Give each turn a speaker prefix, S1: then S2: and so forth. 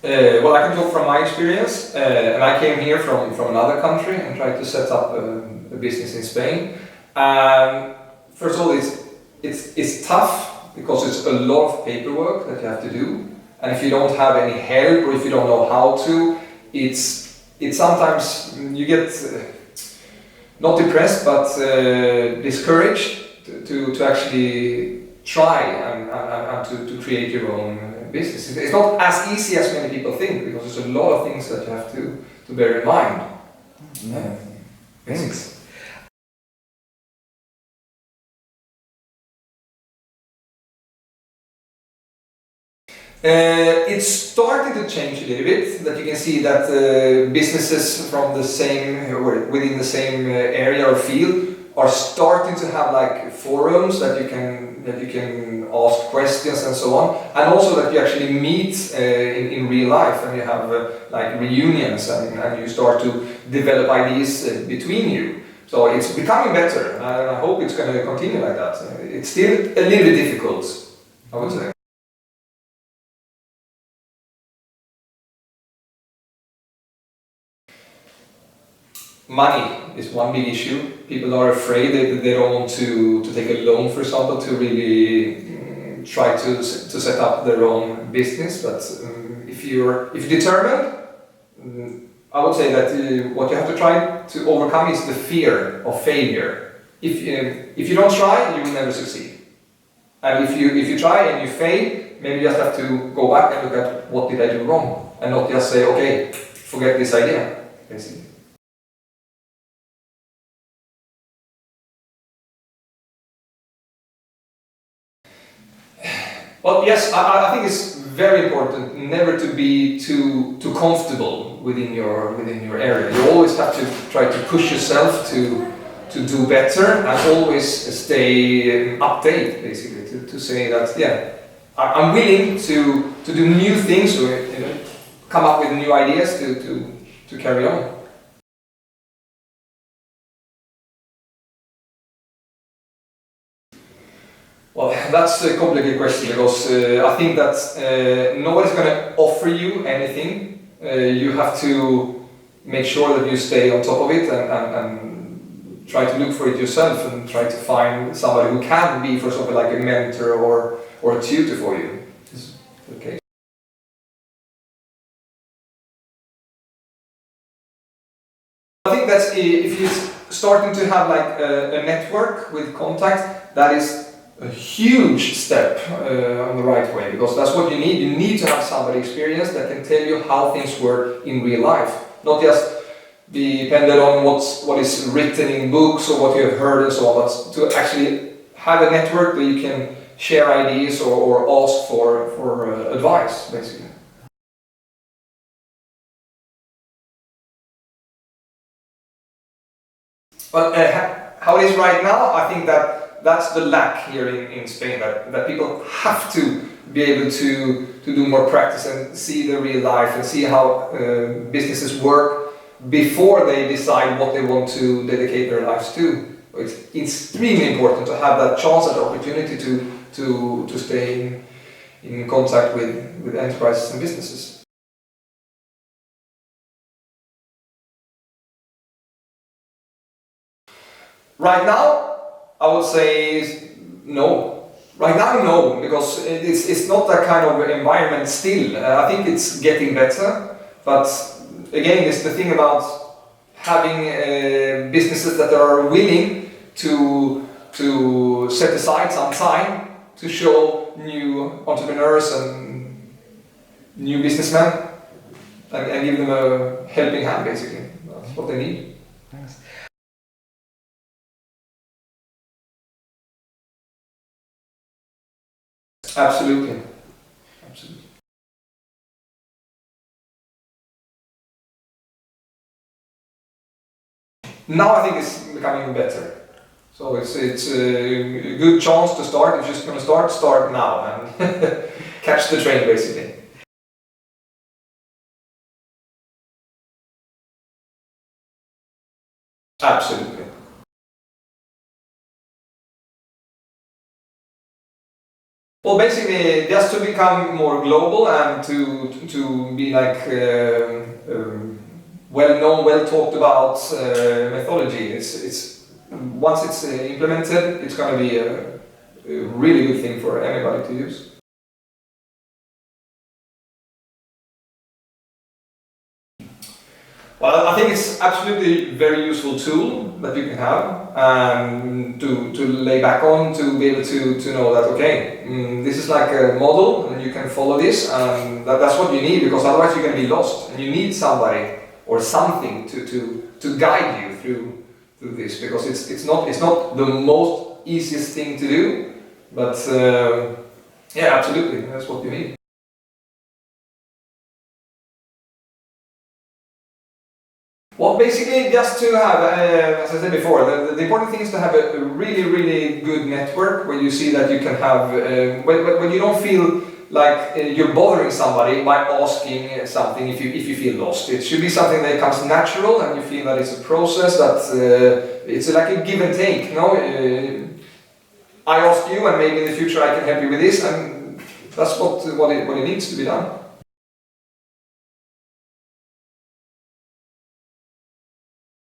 S1: Well, I can talk from my experience, and I came here from another country and tried to set up a business in Spain. First of all, it's tough because it's a lot of paperwork that you have to do, and if you don't have any help or if you don't know how to, it's sometimes you get not depressed but discouraged to actually try and to create your own business. It's not as easy as many people think, because there's a lot of things that you have to bear in mind.
S2: Thanks.
S1: It's starting to change a little bit. That you can see that businesses from the same or within the same area or field are starting to have like forums that you can ask questions and so on, and also that you actually meet in real life, and you have like reunions, and you start to develop ideas between you. So it's becoming better, and I hope it's going to continue like that. It's still a little bit difficult, I would say. Money is one big issue. People are afraid they don't want to take a loan, for example, to really try to set up their own business. But if you're determined, I would say that what you have to try to overcome is the fear of failure. If you don't try, you will never succeed. And if you try and you fail, maybe you just have to go back and look at what did I do wrong, and not just say, okay, forget this idea, basically. Well, yes, I think it's very important never to be too comfortable within your area. You always have to try to push yourself to do better, and always stay update, basically, to say that, yeah, I'm willing to do new things, or come up with new ideas to carry on. Well, that's a complicated question, because I think that nobody's going to offer you anything. You have to make sure that you stay on top of it, and try to look for it yourself, and try to find somebody who can be, for example, like a mentor or a tutor for you. This is the case. I think that if you're starting to have like a network with contact, that is a huge step on the right way, because that's what you need. You need to have somebody experienced that can tell you how things work in real life, not just be dependent on what is written in books or what you have heard and so on, but to actually have a network where you can share ideas or ask for advice, basically. But how it is right now, I think that's the lack here in Spain, that people have to be able to do more practice and see the real life and see how businesses work before they decide what they want to dedicate their lives to. It's extremely important to have that chance and opportunity to stay in contact with enterprises and businesses. Right now, I would say no. Right now, no, because it's not that kind of environment still. I think it's getting better, but again, it's the thing about having businesses that are willing to set aside some time to show new entrepreneurs and new businessmen, and give them a helping hand, basically. That's what they need.
S2: Thanks.
S1: Absolutely. Absolutely. Now I think it's becoming better. So it's a good chance to start. If you're just going to start now and catch the train, basically. Absolutely. Well, basically, just to become more global and to be like well known, well talked about methodology. It's once it's implemented, it's going to be a really good thing for anybody to use. Well, I think it's absolutely a very useful tool that you can have to lay back on, to be able to know that, okay, this is like a model and you can follow this, and that's what you need, because otherwise you're going to be lost and you need somebody or something to guide you through this, because it's not the most easiest thing to do, but yeah, absolutely, that's what you need. Well, basically, just to have, as I said before, the important thing is to have a really, really good network where you see that you can have, when you don't feel like you're bothering somebody by asking something if you feel lost. It should be something that comes natural and you feel that it's a process, that it's like a give and take. No, I ask you and maybe in the future I can help you with this, and that's what it needs to be done.